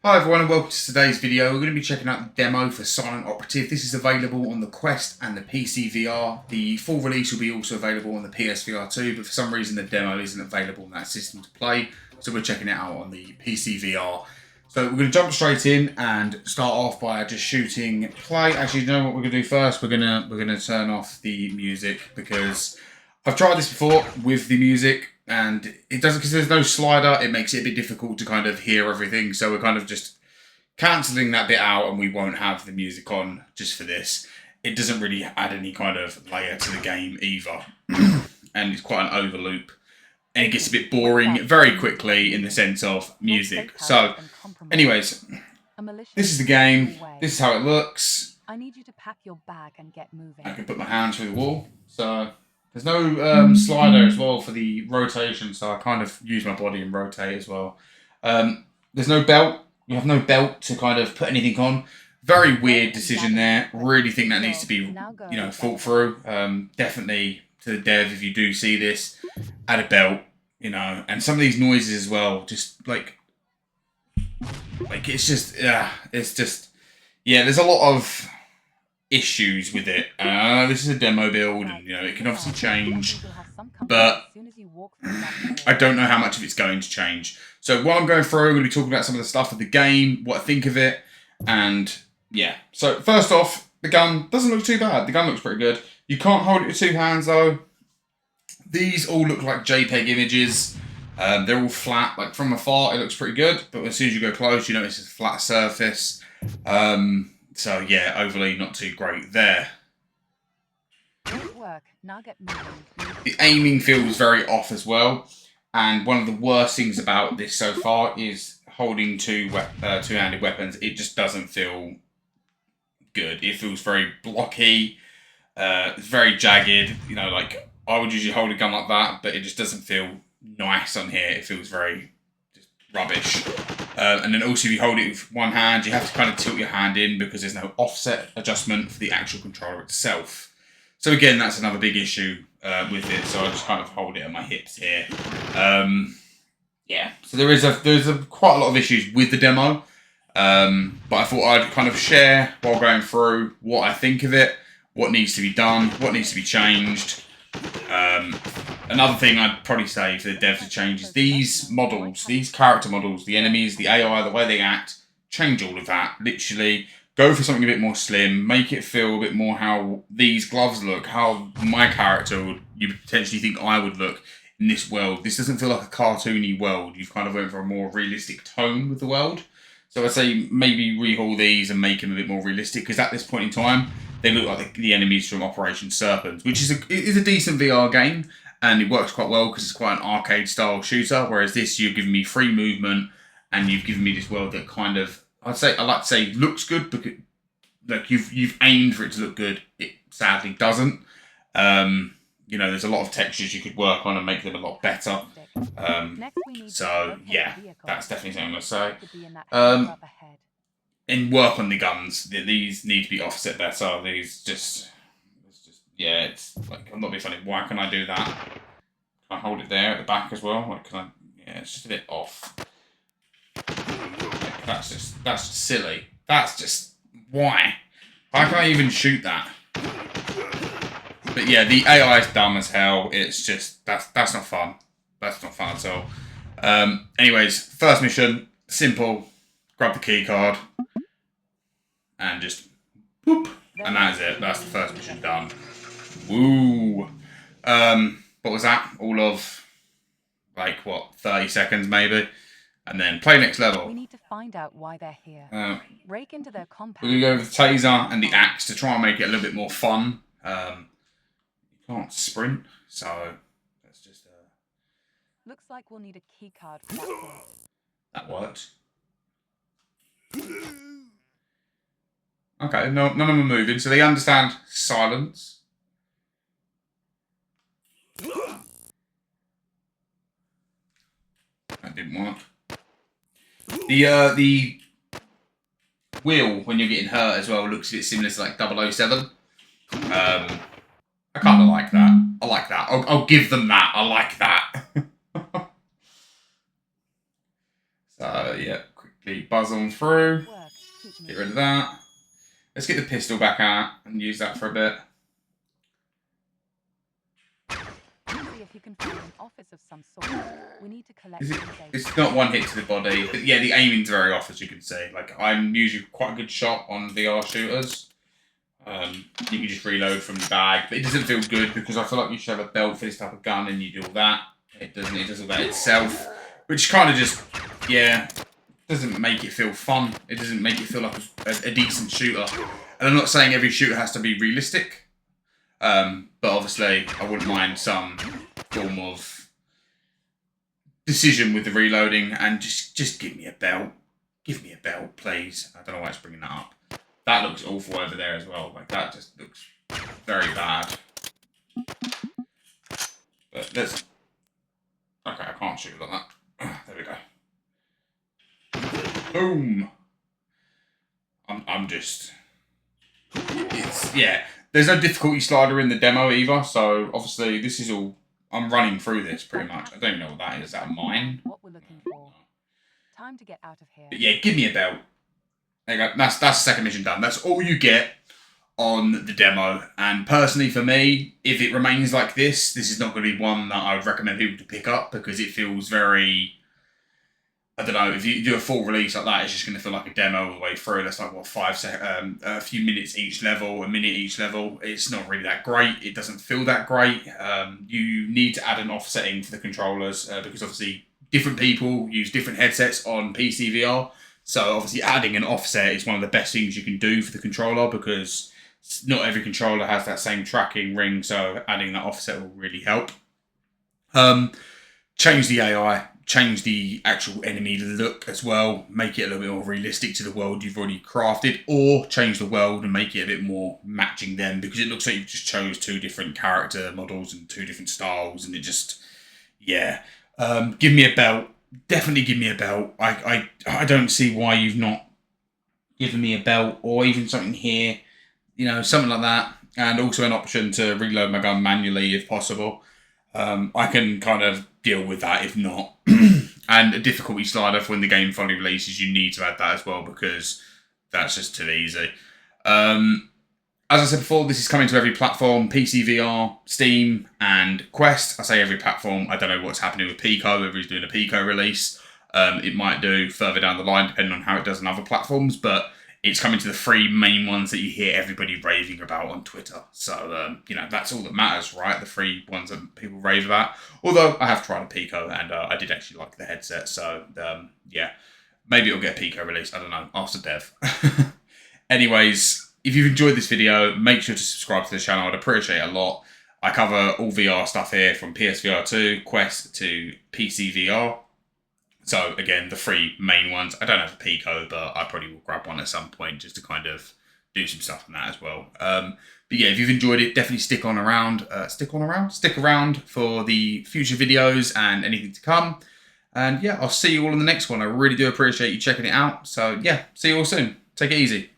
Hi everyone and welcome to today's video. We're going to be checking out the demo for Silent Operative. This is available on the Quest and the PC VR. The full release will be also available on the PSVR too, but for some reason the demo isn't available on that system to play, so we're checking it out on the PC VR. So we're going to jump straight in and start off by just shooting play. Actually, you know what we're going to do first? We're going to turn off the music because I've tried this before with the music. And it doesn't, because there's no slider, it makes it a bit difficult to kind of hear everything. So we're kind of just cancelling that bit out and we won't have the music on just for this. It doesn't really add any kind of layer to the game either. And it's quite an overloop. And it gets a bit boring very quickly in the sense of music. So, anyways, this is the game. This is how it looks. I need you to pack your bag and get moving. I can put my hands through the wall. So there's no slider as well for the rotation, so I kind of use my body and rotate as well. There's no belt. You have no belt to kind of put anything on. Very weird decision there. Really think that needs to be, thought through. Definitely to the dev, if you do see this, add a belt, and some of these noises as well, just like it's just, there's a lot of issues with it. This is a demo build, and it can obviously change, but I don't know how much of it's going to change. So while I'm going through, I'm going to be talking about some of the stuff of the game, what I think of it, and yeah. So first off, the gun doesn't look too bad. The gun looks pretty good. You can't hold it with two hands though. These all look like JPEG images. They're all flat. Like from afar, it looks pretty good, but as soon as you go close, you notice it's a flat surface. So yeah, overly not too great there. Good work. Now get moving. The aiming feels very off as well, and one of the worst things about this so far is holding two-handed weapons. It just doesn't feel good. It feels very blocky. It's very jagged. Like I would usually hold a gun like that, but it just doesn't feel nice on here. It feels very rubbish. And then also if you hold it with one hand, you have to kind of tilt your hand in because there's no offset adjustment for the actual controller itself. So again, that's another big issue with it. So I just kind of hold it at my hips here. So there's quite a lot of issues with the demo. But I thought I'd kind of share while going through what I think of it, what needs to be done, what needs to be changed. Another thing I'd probably say for the devs to change is these models, these character models, the enemies, the AI, the way they act, change all of that. Literally, go for something a bit more slim, make it feel a bit more how these gloves look, how my character would, you potentially think I would look in this world. This doesn't feel like a cartoony world. You've kind of went for a more realistic tone with the world. So I'd say maybe rehaul these and make them a bit more realistic, because at this point in time, they look like the enemies from Operation Serpent, which is a decent VR game, and it works quite well because it's quite an arcade-style shooter, whereas this, you've given me free movement, and you've given me this world that kind of, I like to say looks good, because like you've aimed for it to look good. It sadly doesn't. There's a lot of textures you could work on and make them a lot better. So yeah, that's definitely something I'm going to say. And work on the guns. These need to be offset better. It's like, I'm not being funny. Why can I do that? Can I hold it there at the back as well? Like, can I? Yeah, it's just a bit off. Like, that's just silly. That's just, why? Why can I even shoot that? But yeah, the AI is dumb as hell. It's just, that's not fun. That's not fun at all. Anyways, first mission, simple. Grab the key card. And just boop, and that's it. That's the first mission done. Woo. What was that? All of 30 seconds maybe, and then play next level. We need to find out why they're here. Break into their compound. We're gonna go with the taser and the axe to try and make it a little bit more fun. You can't sprint, so let's just. Looks like we'll need a key card for that. That worked. Okay, no, none of them are moving, so they understand silence. That didn't work. The wheel, when you're getting hurt as well, looks a bit similar to like 007. I kind of like that. I like that. I'll give them that. I like that. So yeah, quick buzz on through. Work. Keep Get rid of that. Let's get the pistol back out and use that for a bit. See if you can find an office of some sort. We need to collect It's not one hit to the body, but yeah, the aiming's very off, as you can see. Like, I'm usually quite a good shot on VR shooters. You can just reload from the bag, but it doesn't feel good because I feel like you should have a belt for this type of gun and you do all that. It doesn't. It does all that itself, which kind of just, yeah, doesn't make it feel fun. It doesn't make it feel like a decent shooter. And I'm not saying every shooter has to be realistic, but obviously I wouldn't mind some form of decision with the reloading and just give me a belt. Give me a belt, please. I don't know why it's bringing that up. That looks awful over there as well. Like, that just looks very bad. But let's... Okay, I can't shoot like that. There we go. Boom! I'm just... It's... Yeah. There's no difficulty slider in the demo either, so obviously this is all... I'm running through this pretty much. I don't even know what that is. Is that a mine? What we're looking for. Time to get out of here. But yeah, give me a belt. There you go. That's the second mission done. That's all you get on the demo. And personally for me, if it remains like this is not going to be one that I would recommend people to pick up because it feels very... I don't know, if you do a full release like that, it's just going to feel like a demo all the way through. That's like, what, a few minutes each level, a minute each level. It's not really that great. It doesn't feel that great. You need to add an offsetting for the controllers because obviously different people use different headsets on PC VR. So obviously adding an offset is one of the best things you can do for the controller because not every controller has that same tracking ring, so adding that offset will really help. Change the AI, change the actual enemy look as well, make it a little bit more realistic to the world you've already crafted, or change the world and make it a bit more matching them because it looks like you've just chose two different character models and two different styles and it just, yeah. Give me a belt. Definitely give me a belt. I don't see why you've not given me a belt or even something here, you know, something like that. And also an option to reload my gun manually if possible. I can kind of deal with that if not. And a difficulty slider for when the game finally releases, you need to add that as well because that's just too easy. As I said before, this is coming to every platform, PC VR, Steam, and Quest. I say every platform. I don't know what's happening with Pico, whether he's doing a Pico release. It might do further down the line, depending on how it does on other platforms, but it's coming to the three main ones that you hear everybody raving about on Twitter. So, you know, that's all that matters, right? The three ones that people rave about. Although, I have tried a Pico, and I did actually like the headset, so, yeah. Maybe it'll get a Pico release, I don't know, ask the dev. Anyways... If you've enjoyed this video, make sure to subscribe to the channel. I'd appreciate it a lot. I cover all VR stuff here from PSVR 2, Quest to PC VR. So again, the three main ones. I don't have a Pico, but I probably will grab one at some point just to kind of do some stuff on that as well. But yeah, if you've enjoyed it, definitely stick around for the future videos and anything to come. And yeah, I'll see you all in the next one. I really do appreciate you checking it out. So yeah, see you all soon. Take it easy.